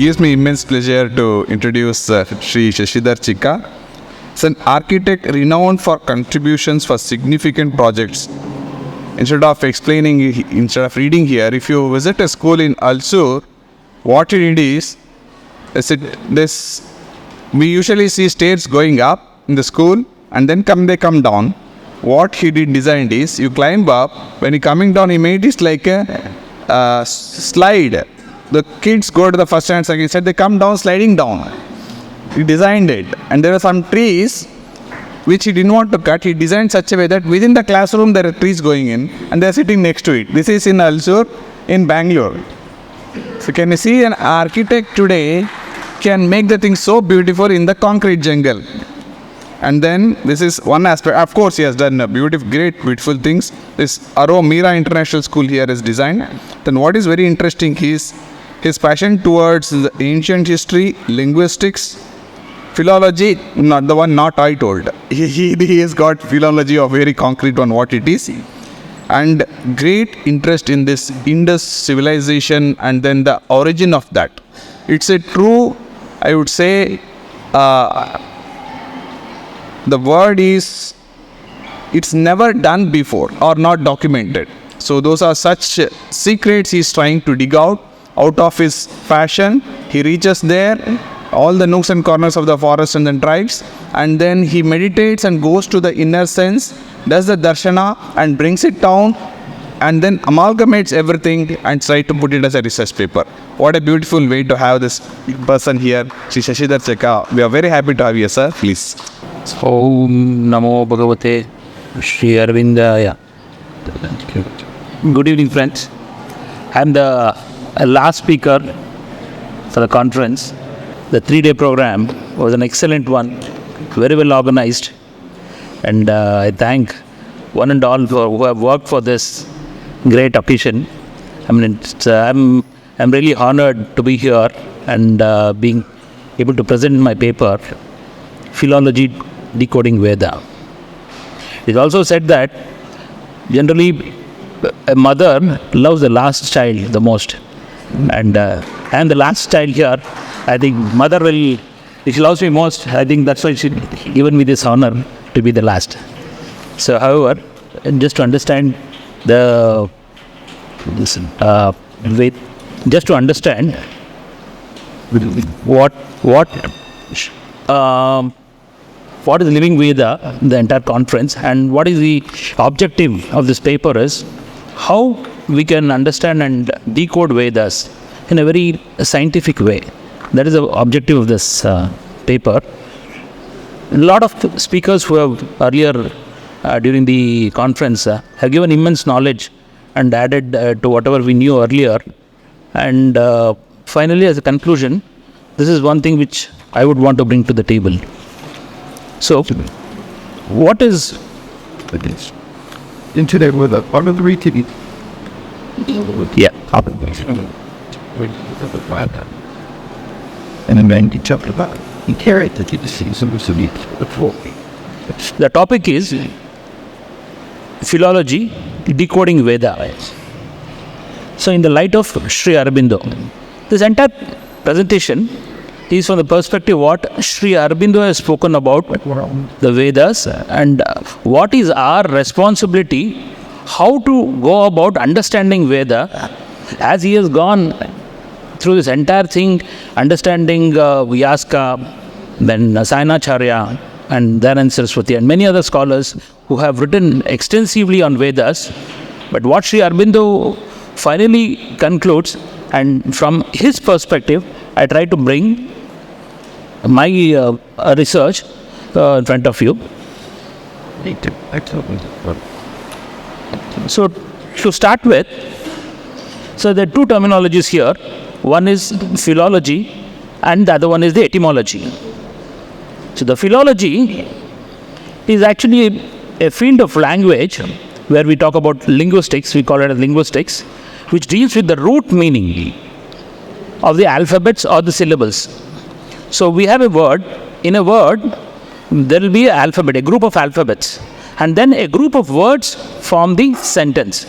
gives me immense pleasure to introduce Sri Shashidhar Chikka. He's an architect renowned for contributions for significant projects. Instead of reading here, if you visit a school in Alsur, what he did is, we usually see stairs going up in the school and then they come down. What he designed is, you climb up, when you're coming down, he made it like a slide. The kids go to the first and second side, they come down sliding down. He designed it. And there are some trees which he didn't want to cut. He designed such a way that within the classroom there are trees going in and they are sitting next to it. This is in Alsur in Bangalore. So can you see, an architect today can make the thing so beautiful in the concrete jungle. And then this is one aspect. Of course, he has done great, beautiful things. This Aro Mira International School here is designed. Then what is very interesting is his passion towards the ancient history, linguistics, philology, not I told. He has got philology of very concrete on what it is. And great interest in this Indus civilization and then the origin of that. It's a true, I would say, the word is, it's never done before or not documented. So those are such secrets he's trying to dig out of his passion. He reaches there, all the nooks and corners of the forest and then tribes, and then he meditates and goes to the inner sense, does the darshana and brings it down, and then amalgamates everything and try to put it as a research paper. What a beautiful way to have this person here, Sri Shashidhar Chikka. We are very happy to have you, sir. Please. Om Namo Bhagavate Shri Arvindaya. Good evening, friends. I am the last speaker for the conference. The 3-day program was an excellent one, very well organized, and I thank one and all who have worked for this great occasion. I mean, I'm really honored to be here and being able to present my paper, Philology, Decoding Veda. It is also said that generally a mother loves the last child the most, and I am the last child here. I think mother if she loves me most, I think that's why she given me this honor to be the last. So, however, just to understand what is Living Veda, the entire conference, and what is the objective of this paper is how we can understand and decode Vedas in a very scientific way. That is the objective of this paper. A lot of speakers who have earlier during the conference have given immense knowledge and added to whatever we knew earlier. And finally, as a conclusion, this is one thing which I would want to bring to the table. So, what is internet with a part of the TV? Yeah. And then he talked about he carried the season before. The topic is Philology, Decoding Veda. So, in the light of Sri Aurobindo, this entire presentation is from the perspective what Sri Aurobindo has spoken about the Vedas and what is our responsibility, how to go about understanding Veda as he has gone through this entire thing, understanding Vyaska, then Sayanacharya and Dayananda Saraswati and many other scholars who have written extensively on Vedas. But what Sri Aurobindo finally concludes, and from his perspective, I try to bring my research in front of you. So, to start with, so there are two terminologies here. One is philology and the other one is the etymology. So, the philology is actually a field of language where we talk about linguistics, we call it as linguistics, which deals with the root meaning of the alphabets or the syllables. So, we have a word. In a word, there will be an alphabet, a group of alphabets, and then a group of words form the sentence.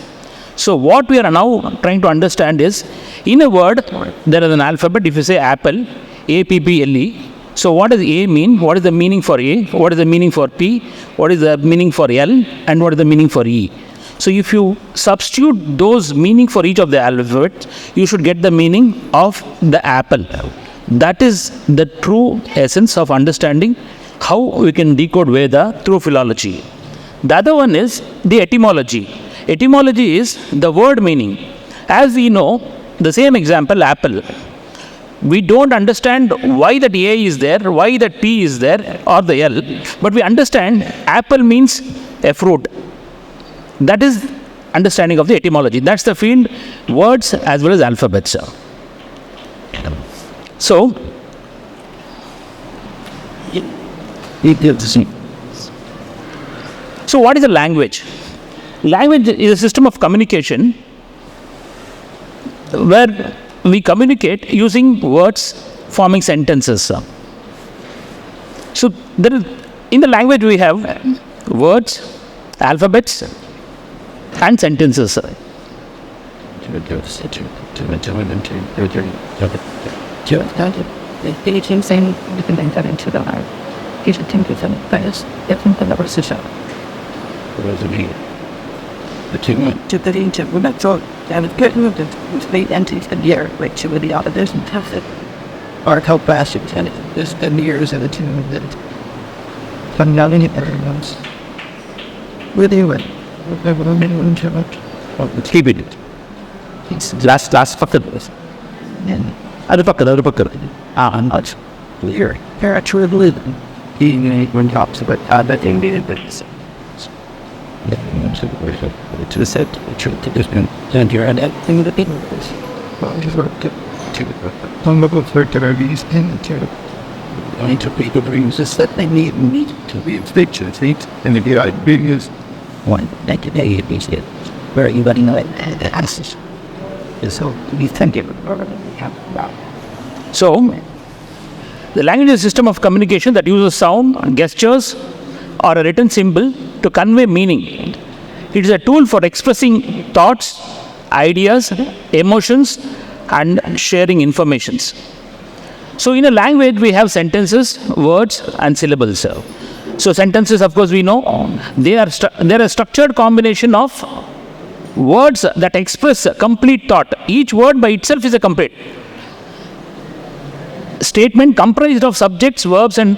So what we are now trying to understand is, in a word, there is an alphabet. If you say apple, A-P-P-L-E, so what does A mean? What is the meaning for A? What is the meaning for P? What is the meaning for L? And what is the meaning for E? So if you substitute those meaning for each of the alphabets, you should get the meaning of the apple. That is the true essence of understanding how we can decode Veda through philology. The other one is the etymology. Etymology is the word meaning. As we know, the same example, apple. We don't understand why that A is there, why that P is there, or the L, but we understand apple means a fruit. That is understanding of the etymology. That's the field, words as well as alphabets. So, what is a language? Language is a system of communication where we communicate using words forming sentences. So, in the language we have words, alphabets, and sentences. Or how fast it's and there's 10 years and the two that come down in it everyone's with you and Keep it. Last fucker. Other fucker. I'm not clear. They're actually living. He when talks about that thing did this. To the set, to this and here and that thing that people is. Well, just work to some of the third therapies and to I need to people brings this that they need to be pictures, and if you are videos one that today is it where you letting know it answers. So we think it about. So, the language is a system of communication that uses sound, gestures, or a written symbol to convey meaning. It is a tool for expressing thoughts, ideas, emotions, and sharing informations. So, in a language, we have sentences, words, and syllables. So, sentences, of course, we know they're a structured combination of words that express complete thought. Each word by itself is a complete statement comprised of subjects, verbs, and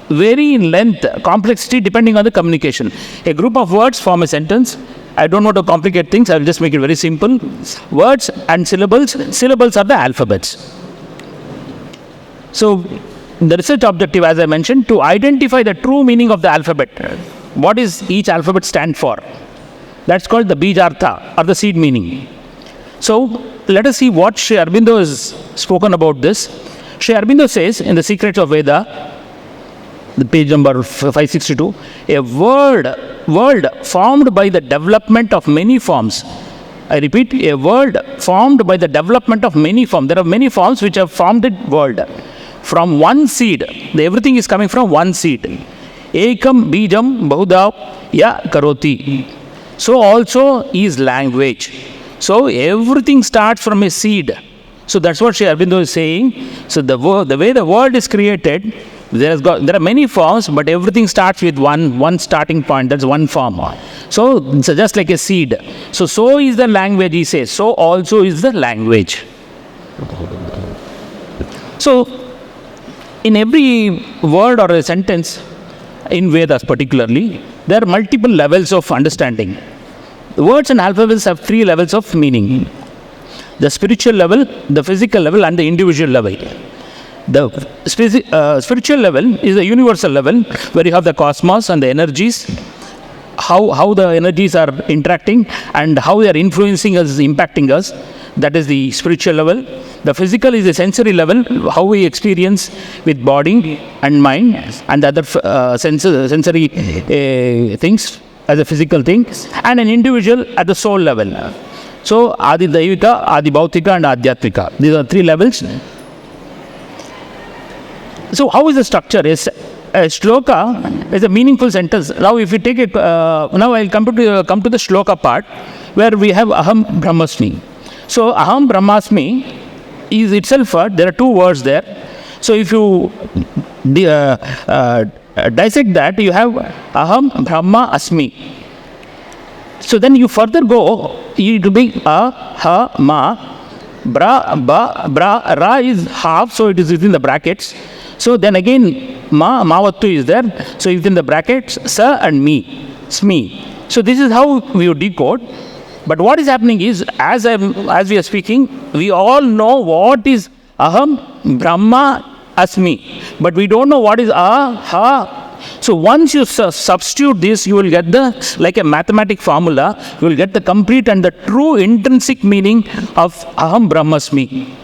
vary in length, complexity depending on the communication. A group of words form a sentence. I don't want to complicate things, I will just make it very simple. Words and syllables. Syllables are the alphabets. So, the research objective, as I mentioned, to identify the true meaning of the alphabet. What is each alphabet stand for? That's called the Bijartha, or the seed meaning. So, let us see what Sri Aurobindo has spoken about this. Sri Aurobindo says in The Secrets of Veda, the page number 562, a world formed by the development of many forms. I repeat, a world formed by the development of many forms. There are many forms which have formed a world. From one seed, everything is coming from one seed. Ekam bijam bahuda ya karoti. So also is language. So everything starts from a seed. So that's what Sri Aurobindo is saying. So the way the world is created, there are many forms, but everything starts with one starting point. That's one form. So it's just like a seed. So is the language, he says. So also is the language. So in every word or a sentence, in Vedas particularly, there are multiple levels of understanding. The words and alphabets have 3 levels of meaning. The spiritual level, the physical level, and the individual level. The spiritual level is the universal level where you have the cosmos and the energies, how the energies are interacting and how they are influencing us, impacting us. That is the spiritual level. The physical is the sensory level, how we experience with body and mind and other sensory things as a physical thing, and an individual at the soul level. So, Adi Daivika, Adi Bhautika, and Adhyatmika. These are 3 levels. So, how is the structure? a shloka is a meaningful sentence. Now, if you take it, now I'll come to the shloka part, where we have aham brahmasmi. So, aham brahmasmi is itself, there are two words there. So, if you dissect that, you have aham brahma asmi. So, then you further go, it will be a, ha, ma, bra, ba, bra, ra is half, so it is within the brackets. So, then again, mavattu is there. So, within the brackets, sa and me, sme. So, this is how we decode. But what is happening is, as we are speaking, we all know what is aham brahma asmi, but we don't know what is ha. So once you substitute this, you will get like a mathematic formula, you will get the complete and the true intrinsic meaning of aham brahmasmi.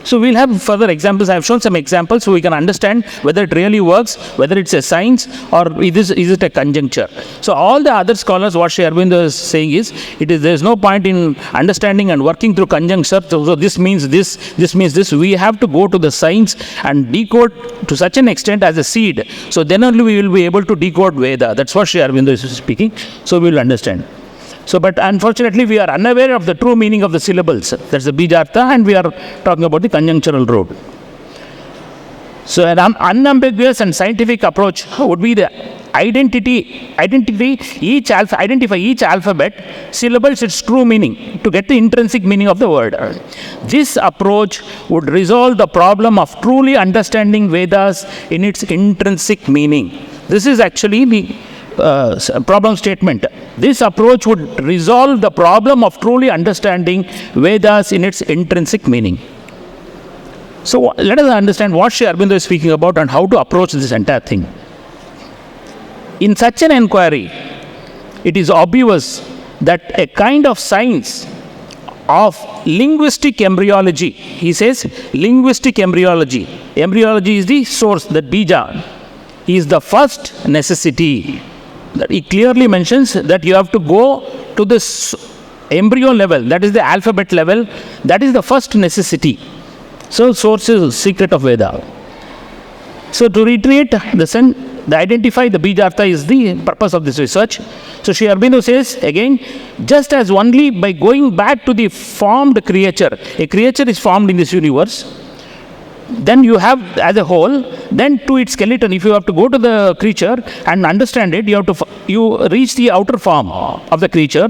So we'll have further examples. I have shown some examples so we can understand whether it really works, whether it's a science or is it a conjuncture. So all the other scholars, what Sri Aurobindo is saying is, there's no point in understanding and working through conjuncture. So this means this means this. We have to go to the science and decode to such an extent as a seed. So then only we will be able to decode Veda. That's what Sri Aurobindo is speaking. So we will understand. So, but unfortunately, we are unaware of the true meaning of the syllables. That's the bijartha, and we are talking about the conjunctural road. So, an unambiguous and scientific approach would be the identify each alphabet, syllables its true meaning, to get the intrinsic meaning of the word. This approach would resolve the problem of truly understanding Vedas in its intrinsic meaning. This is actually the problem statement. This approach would resolve the problem of truly understanding Vedas in its intrinsic meaning. So let us understand what Sri Aurobindo is speaking about and how to approach this entire thing. In such an inquiry, it is obvious that a kind of science of linguistic embryology, he says linguistic embryology. Embryology is the source, the bija, is the first necessity. That he clearly mentions that you have to go to this embryo level, that is the alphabet level, that is the first necessity. So, source is secret of Veda. So, to reiterate, the identify the bijartha is the purpose of this research. So, Sri Aurobindo says again, just as only by going back to the formed creature, a creature is formed in this universe, then you have as a whole, then to its skeleton, if you have to go to the creature and understand it, you reach the outer form of the creature,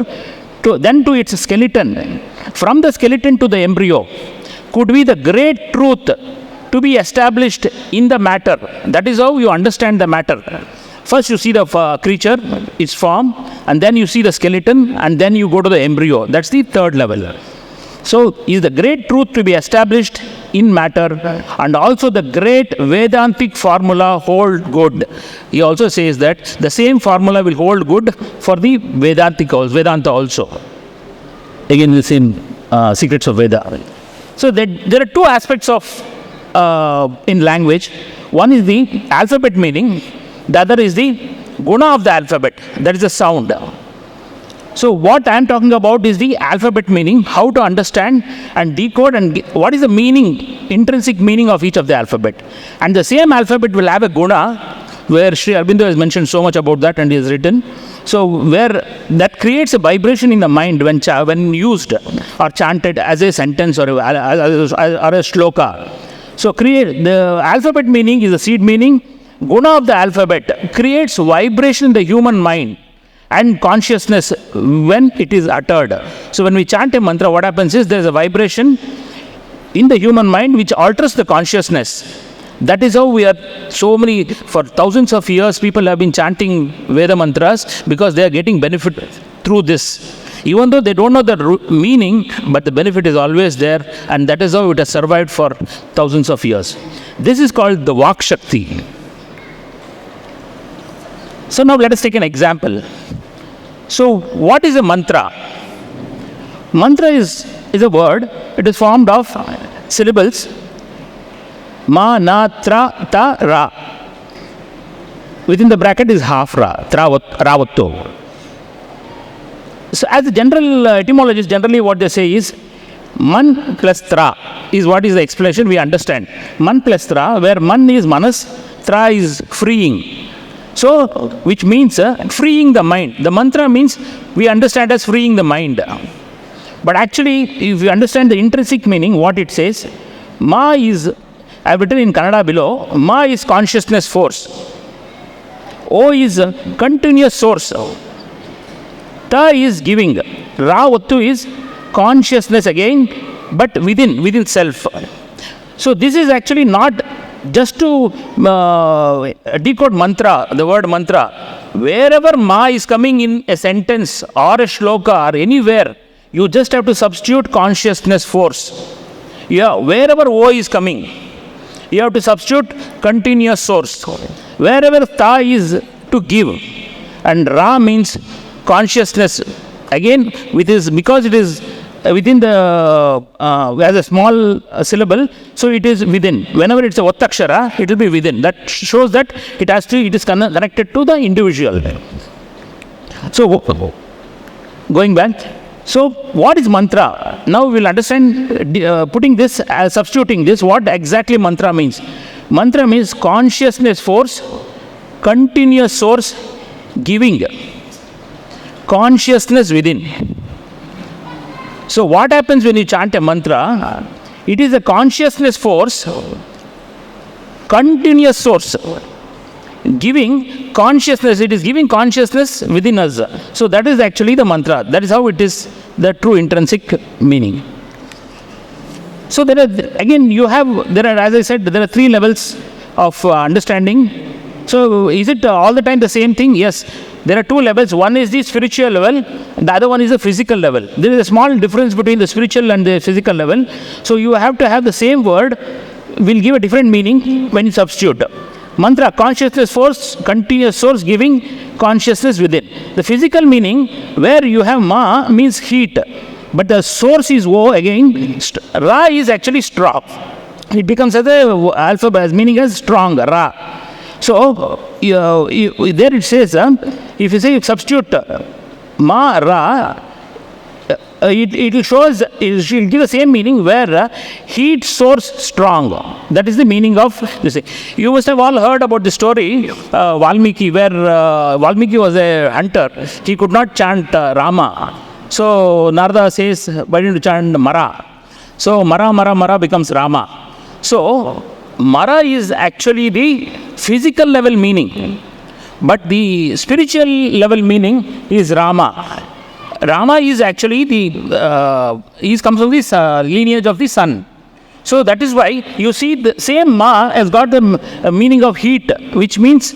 then to its skeleton. From the skeleton to the embryo could be the great truth to be established in the matter. That is how you understand the matter. First you see the creature, its form, and then you see the skeleton, and then you go to the embryo. That's the third level. So, is the great truth to be established in matter, and also the great Vedantic formula hold good. He also says that the same formula will hold good for the Vedanta also. Again, the same secrets of Veda. So, there are two aspects of in language. One is the alphabet meaning, the other is the guna of the alphabet, that is the sound. So what I am talking about is the alphabet meaning, how to understand and decode and what is the meaning, intrinsic meaning of each of the alphabet. And the same alphabet will have a guna, where Sri Aurobindo has mentioned so much about that and he has written. So where that creates a vibration in the mind when used or chanted as a sentence or a shloka. So the alphabet meaning is the seed meaning. Guna of the alphabet creates vibration in the human mind and consciousness when it is uttered. So when we chant a mantra, what happens is there is a vibration in the human mind which alters the consciousness. That is how we are for thousands of years, people have been chanting Veda mantras because they are getting benefit through this. Even though they don't know the meaning, but the benefit is always there, and that is how it has survived for thousands of years. This is called the Vak Shakti. So now let us take an example. So what is a mantra? Mantra is a word. It is formed of syllables. Ma, na, tra, ta, ra. Within the bracket is half ra, ravatto. So as a general etymologist, generally what they say is man plus tra is what is the explanation we understand. Man plus tra, where man is manas, Tra is freeing. So, which means freeing the mind. The mantra means we understand as freeing the mind. But actually, if you understand the intrinsic meaning, what it says, Ma is, I have written in Kannada below, Ma is consciousness force. O is continuous source. Ta is giving. Ra Ottu is consciousness again, but within self. So this is actually not just to decode mantra, the word mantra. Wherever Ma is coming in a sentence or a shloka or anywhere, you just have to substitute consciousness force. Yeah, wherever O is coming, you have to substitute continuous source. Wherever Ta is to give, and Ra means consciousness. Again, because it is within the, as a small syllable, so it is within. Whenever it's a Vattakshara, it will be within. That shows that it is connected to the individual. So, going back, so what is mantra? Now we will understand, putting this, substituting this, what exactly mantra means. Mantra means consciousness force, continuous source, giving, consciousness within. So what happens when you chant a mantra? It is a consciousness force, continuous source, giving consciousness. It is giving consciousness within us. So that is actually the mantra. That is how it is the true intrinsic meaning. So there are, again, as I said, there are 3 levels of understanding. So is it all the time the same thing? Yes. There are 2 levels. One is the spiritual level, the other one is the physical level. There is a small difference between the spiritual and the physical level. So you have to have the same word, will give a different meaning when you substitute. Mantra, consciousness force, continuous source, giving consciousness within. The physical meaning, where you have Ma, means heat, but the source is O again. Ra is actually strong. It becomes as a alphabet, as meaning as strong, Ra. So, there it says, if you say substitute Ma, Ra, it will show us, it will give the same meaning where heat source strong. That is the meaning of this. You must have all heard about the story, Valmiki, where Valmiki was a hunter. He could not chant Rama. So, Narada says, why don't you chant Mara? So, Mara becomes Rama. So, Mara is actually the physical level meaning, but the spiritual level meaning is Rama. Rama is actually he comes from this lineage of the sun. So that is why you see the same Ma has got the meaning of heat, which means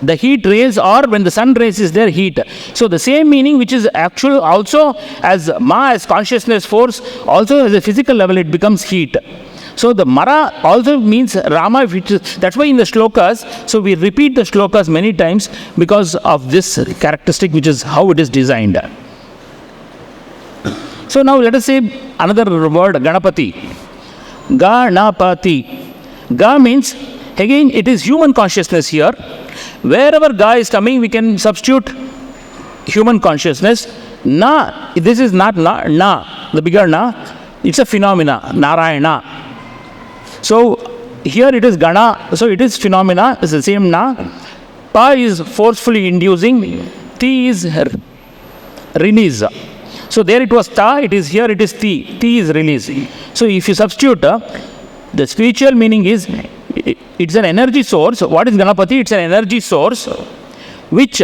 the heat rays, or when the sun rays is there, heat. So the same meaning, which is actual also as Ma as consciousness force, also as a physical level it becomes heat. So the Mara also means Rama, that's why in the shlokas, so we repeat the shlokas many times because of this characteristic, which is how it is designed. So now let us say another word, Ganapati. Ganapati. Ga means, again, it is human consciousness here. Wherever Ga is coming, we can substitute human consciousness. Na, this is not Na, the bigger Na, it's a phenomena, Narayana. So here it is Gana, so it is phenomena, it's the same Na. Pa is forcefully inducing, Ti is release. So there it was Ta, it is here, it is Ti. Ti is release. So if you substitute, the spiritual meaning is, it's an energy source. What is Ganapati? It's an energy source which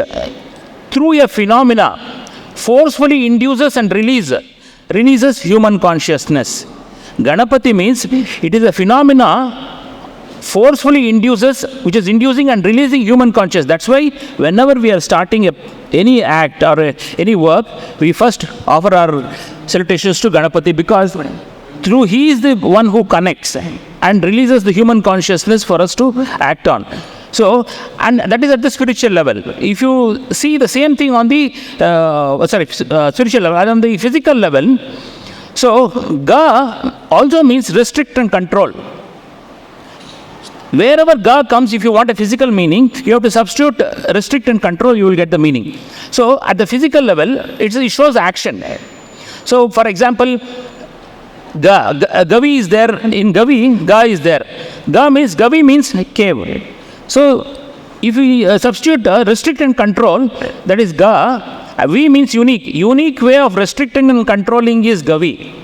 through a phenomena forcefully induces and releases human consciousness. Ganapati means it is a phenomena forcefully induces, which is inducing and releasing human consciousness. That's why whenever we are starting any act or any work, we first offer our salutations to Ganapati, because through he is the one who connects and releases the human consciousness for us to act on. So, and that is at the spiritual level. If you see the same thing on the spiritual level, on the physical level, so Ga also means restrict and control. Wherever Ga comes, if you want a physical meaning, you have to substitute restrict and control, you will get the meaning. So at the physical level, it shows action. So for example, Gavi is there, in Gavi, Ga is there. Gavi means cave. So, if we substitute restrict and control, that is Ga, V means unique. Unique way of restricting and controlling is Gavi.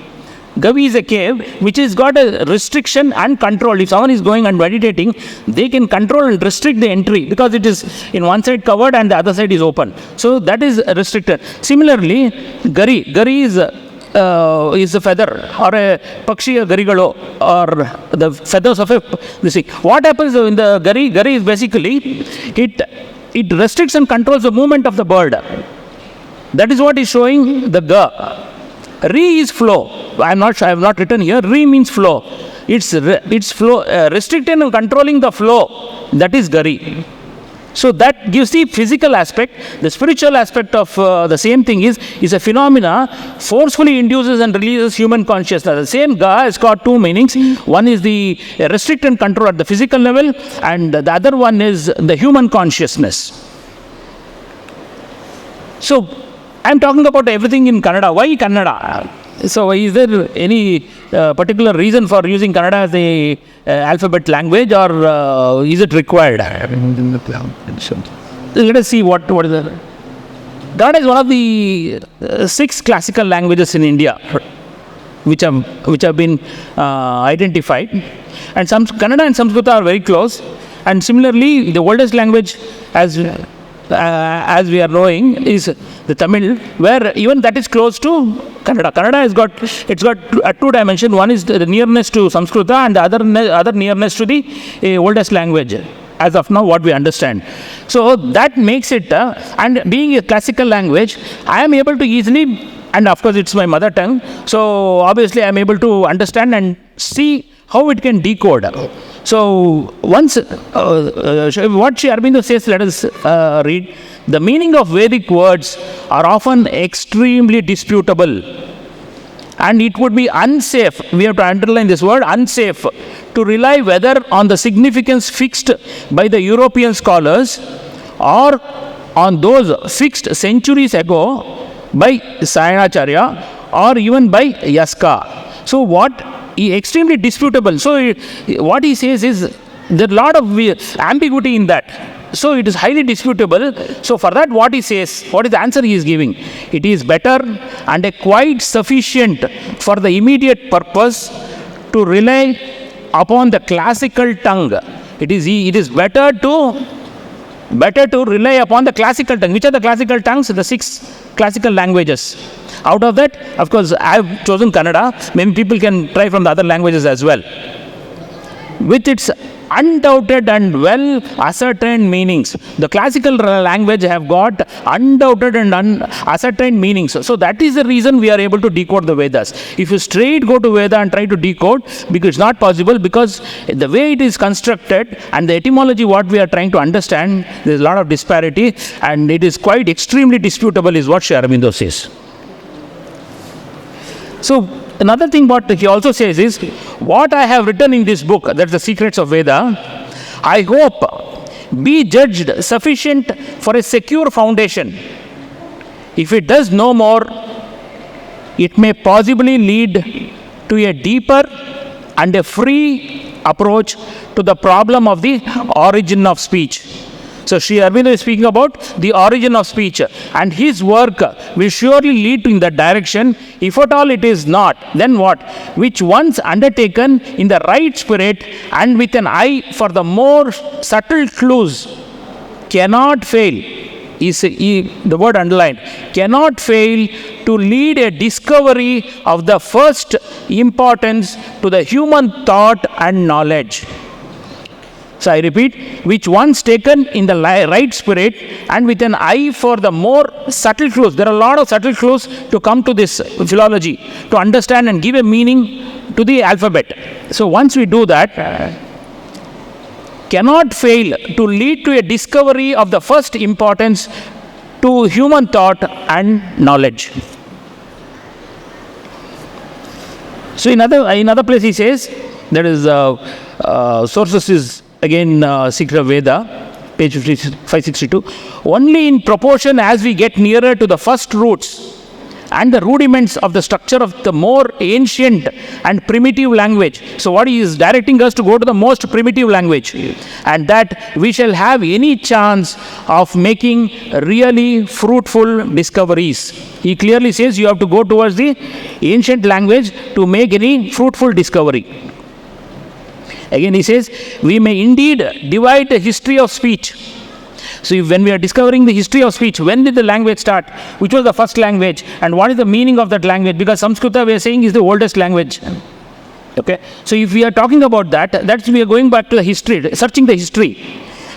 Gavi is a cave which has got a restriction and control. If someone is going and meditating, they can control and restrict the entry because it is in one side covered and the other side is open. So that is restricted. Similarly, Gari. Gari is a feather or a pakshi, a garigalo, or the feathers of a this thing. What happens in the Gari? Gari is basically it restricts and controls the movement of the bird. That is what is showing the Ga. Re is flow. I have not written here. Re means flow. It's flow, restricting and controlling the flow. That is Gari. So that gives the physical aspect. The spiritual aspect of the same thing is a phenomena forcefully induces and releases human consciousness. The same Ga has got two meanings. One is the restrict and control at the physical level, and the other one is the human consciousness. So I am talking about everything in Kannada. Why Kannada? So is there any particular reason for using Kannada as a alphabet language, or is it required? Let us see what is the... Kannada is one of the 6 classical languages in India which have been identified, and Kannada and Sanskrit are very close, and similarly the oldest language as we are knowing is the Tamil, where even that is close to Kannada. Kannada has got a 2 dimension. One is the nearness to Sanskrit, and the other nearness to the oldest language, as of now what we understand. So that makes it, and being a classical language, I am able to easily, and of course it's my mother tongue, so obviously I am able to understand and see how it can decode. So once, what Sri Aurobindo says, let us read. The meaning of Vedic words are often extremely disputable, and it would be unsafe, we have to underline this word, unsafe, to rely whether on the significance fixed by the European scholars or on those fixed centuries ago by Sayanacharya or even by Yaska. So extremely disputable. So what he says is there is a lot of ambiguity in that. So it is highly disputable. So for that, what he says, what is the answer he is giving? It is better and quite sufficient for the immediate purpose to rely upon the classical tongue. It is better to rely upon the classical tongue. Which are the classical tongues? The 6 classical languages. Out of that, of course, I have chosen Kannada. Many people can try from the other languages as well. With its undoubted and well ascertained meanings. The classical language have got undoubted and ascertained meanings. So that is the reason we are able to decode the Vedas. If you straight go to Veda and try to decode, because it's not possible, because the way it is constructed and the etymology what we are trying to understand, there is a lot of disparity, and it is quite extremely disputable is what Sri Aurobindo says. So another thing what he also says is, what I have written in this book, that's the Secrets of Veda, I hope be judged sufficient for a secure foundation. If it does no more, it may possibly lead to a deeper and a free approach to the problem of the origin of speech. So Sri Aurobindo is speaking about the origin of speech, and his work will surely lead in that direction. If at all it is not, then what? Which once undertaken in the right spirit and with an eye for the more subtle clues cannot fail, the word underlined, cannot fail to lead a discovery of the first importance to the human thought and knowledge. So I repeat, which once taken in the right spirit and with an eye for the more subtle clues. There are a lot of subtle clues to come to this philology, to understand and give a meaning to the alphabet. So once we do that, cannot fail to lead to a discovery of the first importance to human thought and knowledge. So in another place he says, there is sources is again Secret of Veda, page 562. Only in proportion as we get nearer to the first roots and the rudiments of the structure of the more ancient and primitive language. So what he is directing us to go to the most primitive language, and that we shall have any chance of making really fruitful discoveries. He clearly says you have to go towards the ancient language to make any fruitful discovery. Again he says, we may indeed divide the history of speech. So when we are discovering the history of speech, when did the language start? Which was the first language? And what is the meaning of that language? Because Samskrita, we are saying, is the oldest language. Okay. So if we are talking about that, that's we are going back to the history, searching the history.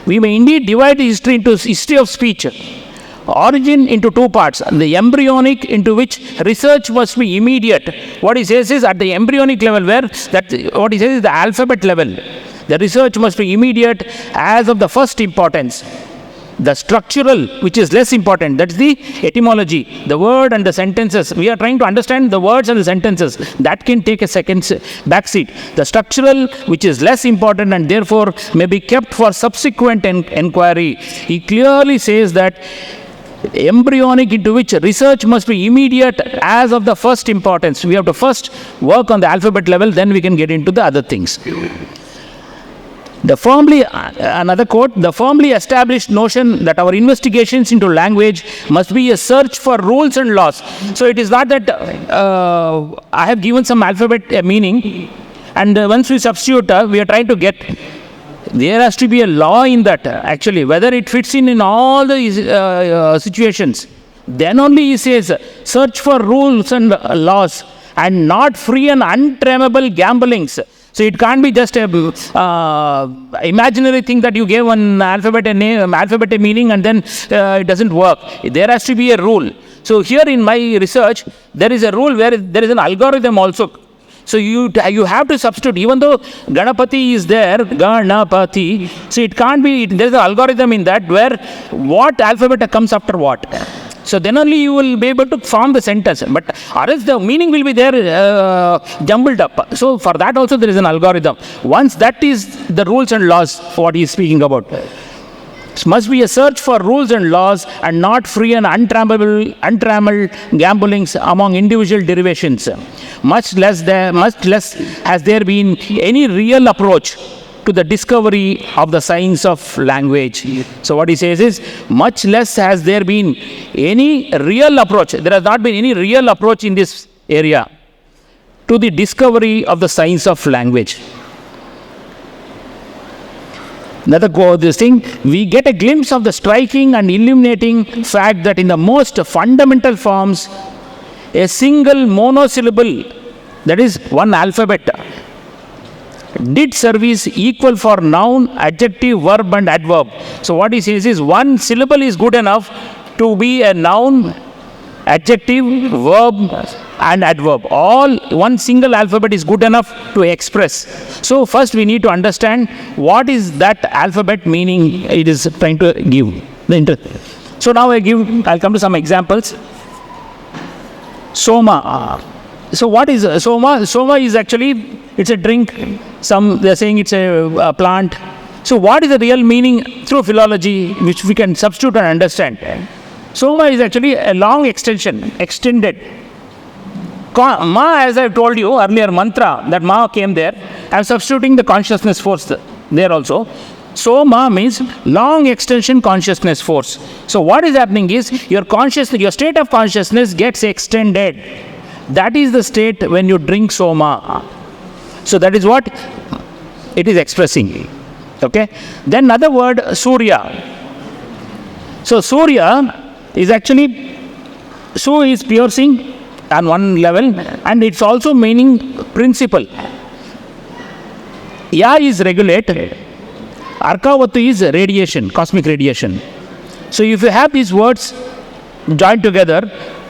We may indeed divide the history into history of speech. Origin into two parts. The embryonic, into which research must be immediate. What he says is at the embryonic level, where what he says is the alphabet level. The research must be immediate as of the first importance. The structural, which is less important, that's the etymology, the word and the sentences. We are trying to understand the words and the sentences. That can take a second backseat. The structural, which is less important and therefore may be kept for subsequent enquiry. He clearly says that embryonic, into which research must be immediate as of the first importance. We have to first work on the alphabet level, then we can get into the other things. Another quote, the firmly established notion that our investigations into language must be a search for rules and laws. So it is not that I have given some alphabet a meaning, and once we substitute, we are trying to get, there has to be a law in that, actually, whether it fits in all the situations. Then only he says, search for rules and laws, and not free and untrammable gamblings. So it can't be just a imaginary thing that you gave one alphabet a name, alphabet a meaning, and then it doesn't work. There has to be a rule. So here in my research, there is a rule where there is an algorithm also. So you have to substitute, even though Ganapati is there, Ganapati, so it can't be, there is an algorithm in that where what alphabet comes after what. So then only you will be able to form the sentence, but or else the meaning will be there jumbled up. So for that also there is an algorithm. Once that is the rules and laws, what he is speaking about. It must be a search for rules and laws, and not free and untrammeled gamblings among individual derivations. Much less has there been any real approach to the discovery of the science of language. So what he says is, much less has there been any real approach. There has not been any real approach in this area to the discovery of the science of language. This thing, we get a glimpse of the striking and illuminating fact that in the most fundamental forms, a single monosyllable, that is one alphabet, did service equal for noun, adjective, verb and adverb. So what he says is, one syllable is good enough to be a noun, adjective, verb and adverb. All one single alphabet is good enough to express. So first we need to understand what is that alphabet meaning it is trying to give. So now I'll come to some examples. Soma. So what is Soma? Soma is actually, it's a drink. Some they are saying it's a plant. So what is the real meaning through philology, which we can substitute and understand? Soma is actually a long extension, extended. Ma, as I told you earlier, mantra, that Ma came there. I am substituting the consciousness force there also. Soma means long extension consciousness force. So what is happening is, your state of consciousness gets extended. That is the state when you drink Soma. So that is what it is expressing. Okay. Then another word, Surya. So Surya is actually, Su is piercing on one level, and it's also meaning principle. Ya is regulate. Arkavatu is radiation, cosmic radiation. So if you have these words joined together,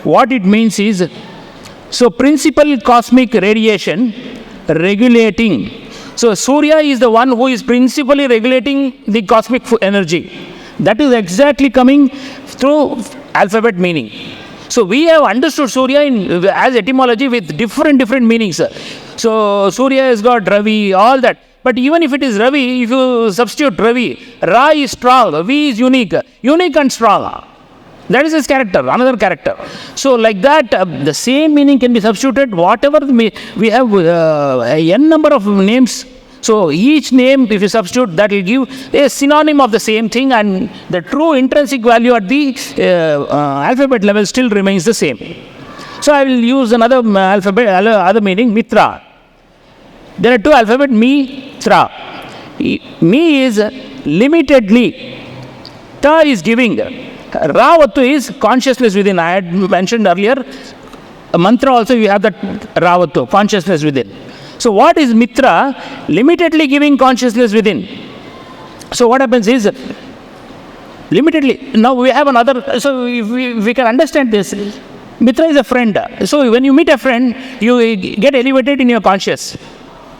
what it means is, so principal cosmic radiation regulating. So Surya is the one who is principally regulating the cosmic energy. That is exactly coming through alphabet meaning. So we have understood Surya as etymology with different meanings. So Surya has got Ravi, all that. But even if it is Ravi, if you substitute Ravi, Ra is strong, V is unique and strong. That is his character, another character. So like that, the same meaning can be substituted. Whatever we have n number of names. So each name, if you substitute, that will give a synonym of the same thing, and the true intrinsic value at the alphabet level still remains the same. So I will use another alphabet, other meaning, Mitra. There are two alphabet, Mi, Tra. Mi is limitedly. Ta is giving. Ravatu is consciousness within. I had mentioned earlier, a mantra also you have that Ravatu, consciousness within. So what is Mitra? Limitedly giving consciousness within. So what happens is, limitedly, now we have another, so if we can understand this, Mitra is a friend. So when you meet a friend, you get elevated in your conscious.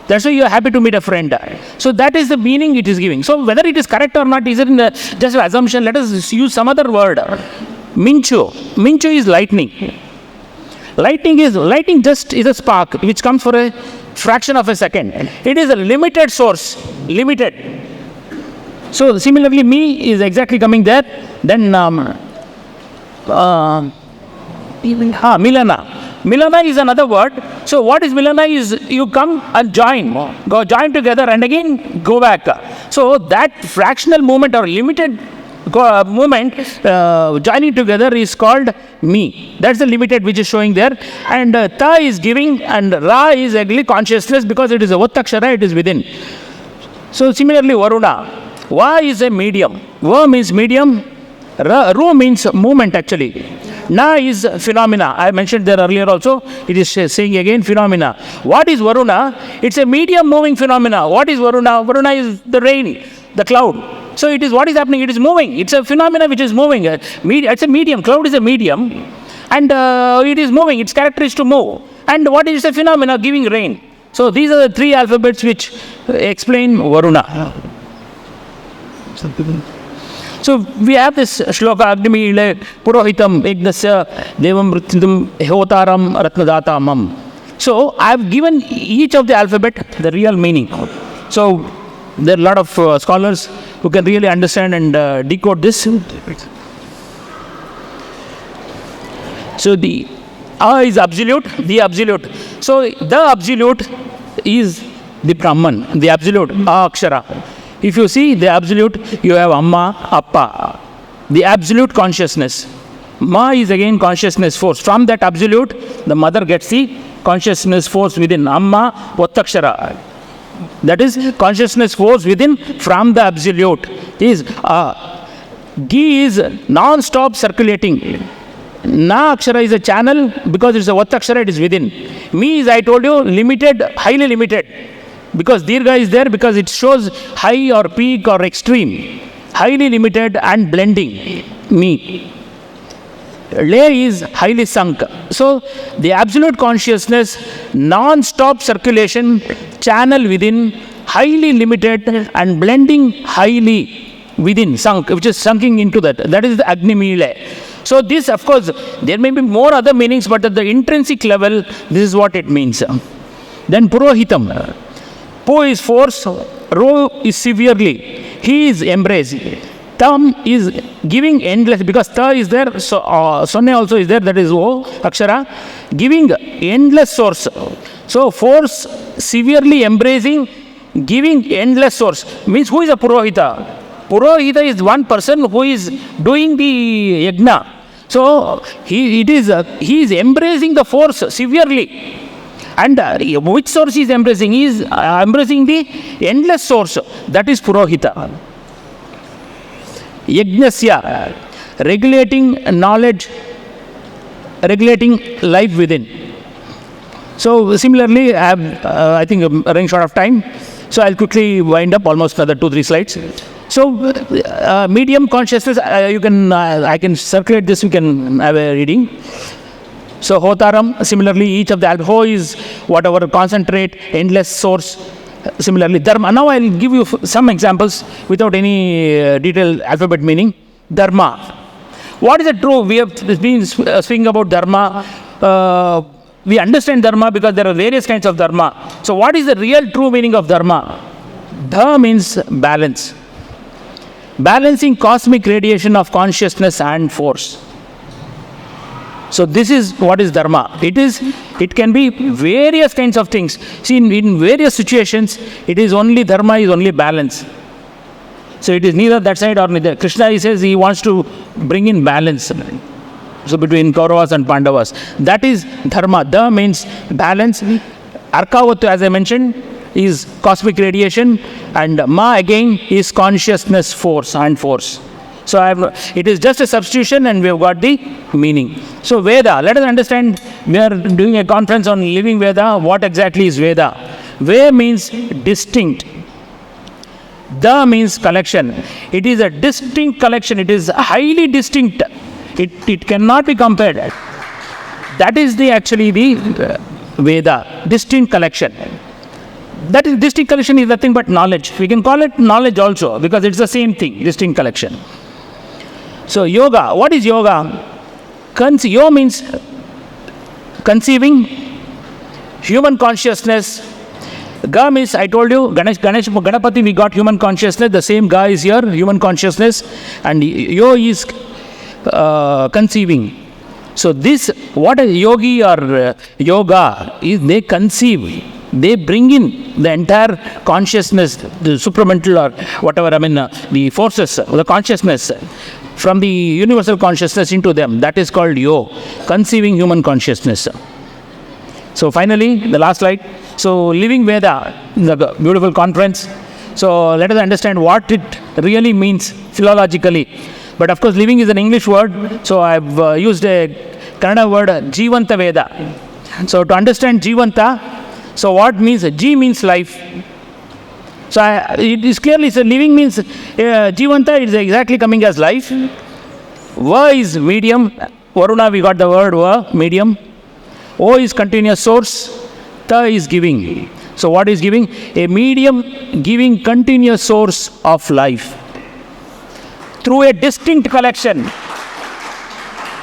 That's why you are happy to meet a friend. So that is the meaning it is giving. So whether it is correct or not is just an assumption. Let us use some other word. Minchu. Minchu is lightning. Lightning just is a spark which comes for a fraction of a second. It is a limited source. Limited. So similarly, me is exactly coming there. Then Milana. Milana is another word. So what is Milana is you come and join. Go join together and again go back. So that fractional movement or limited movement joining together is called me. That's the limited which is showing there. And Ta is giving and Ra is actually consciousness because it is a Vattakshara, it is within. So similarly Varuna. Va is a medium. Va means medium. Ru means movement actually. Na is phenomena. I mentioned there earlier also. It is saying again phenomena. What is Varuna? It's a medium moving phenomena. What is Varuna? Varuna is the rain, the cloud. So it is what is happening. It is moving. It's a phenomena which is moving. It's a medium. Cloud is a medium. And it is moving. Its character is to move. And what is the phenomena? Giving rain. So these are the three alphabets which explain Varuna. So we have this shloka, Agnimile, Purohitam, Egnasya, Devam Mrityudam, Hotaram, Ratnadatamam. So I have given each of the alphabet the real meaning. So there are a lot of scholars who can really understand and decode this. So the A is absolute, the absolute. So the absolute is the Brahman, the absolute, A Akshara. If you see the absolute, you have Amma, Appa. The absolute consciousness. Ma is again consciousness force. From that absolute, the mother gets the consciousness force within. Amma, Vattakshara. That is consciousness force within from the absolute. Is Gi is non-stop circulating. Na Akshara is a channel because it's a Vattakshara, it is within. Me is, I told you, limited, highly limited. Because Dirgha is there because it shows high or peak or extreme. Highly limited and blending. Me. Le is highly sunk. So the absolute consciousness, non-stop circulation, channel within, highly limited and blending highly within, sunk, which is sunking into that. That is the Agnimile. So this, of course, there may be more other meanings, but at the intrinsic level, this is what it means. Then Purohitam. Po is force, Ro is severely. He is embraced. Tam is giving endless, because Ta is there, so Sonne also is there, that is O, Akshara. Giving endless source. So force, severely embracing, giving endless source. Means who is a Purohita? Purohita is one person who is doing the yajna. So he is embracing the force severely. And which source he is embracing? He is embracing the endless source. That is Purohita. Yajnasya, regulating knowledge, regulating life within. So similarly, I think I'm running short of time. So I'll quickly wind up, almost another 2-3 slides. So medium consciousness, I can circulate this, we can have a reading. So Hotaram, similarly, each of the Ho is whatever concentrate, endless source. Similarly, Dharma. Now I'll give you some examples without any detailed alphabet meaning. Dharma. What is the true? We have been speaking about Dharma. We understand Dharma because there are various kinds of Dharma. So what is the real true meaning of Dharma? Dha means balance. Balancing cosmic radiation of consciousness and force. So this is what is dharma. It can be various kinds of things. See, in various situations, it is only dharma is only balance. So it is neither that side or neither. Krishna, he says he wants to bring in balance. So between Kauravas and Pandavas. That is dharma. Da means balance. Arkavatu, as I mentioned, is cosmic radiation, and Ma again is consciousness, force and force. So it is just a substitution, and we have got the meaning. So Veda, let us understand, we are doing a conference on living Veda. What exactly is Veda? Ve means distinct. Da means collection. It is a distinct collection. It is highly distinct. It cannot be compared. That is actually the Veda, distinct collection. That is, distinct collection is nothing but knowledge. We can call it knowledge also, because it's the same thing, distinct collection. So yoga, what is yoga? Yoga means conceiving, human consciousness. Ga means, I told you, Ganapati, we got human consciousness. The same Ga is here, human consciousness. And Yo is conceiving. So this, what a yogi or yoga is, they conceive. They bring in the entire consciousness, the supramental or whatever, the forces, the consciousness from the universal consciousness into them. That is called Yo, conceiving human consciousness. So finally, the last slide. So living Veda, the beautiful conference. So let us understand what it really means philologically. But of course, living is an English word. So I have used a Kannada word, Jivanta Veda. So to understand Jivanta, so what means, G means life. So it is clearly, so living means, Jivanta is exactly coming as life. Va is medium. Varuna, we got the word Va, medium. O is continuous source. Ta is giving. So what is giving? A medium giving continuous source of life through a distinct collection.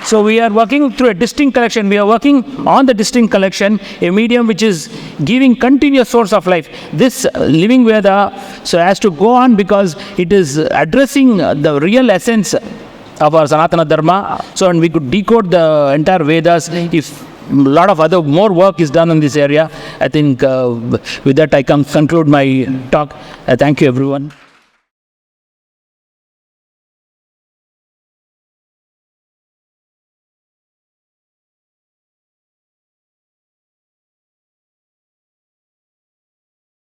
So we are working through a distinct collection. We are working on the distinct collection, a medium which is giving continuous source of life. This living Veda so has to go on because it is addressing the real essence of our Sanatana Dharma. So and we could decode the entire Vedas if a lot of other more work is done in this area. I think with that I can conclude my talk. Thank you everyone.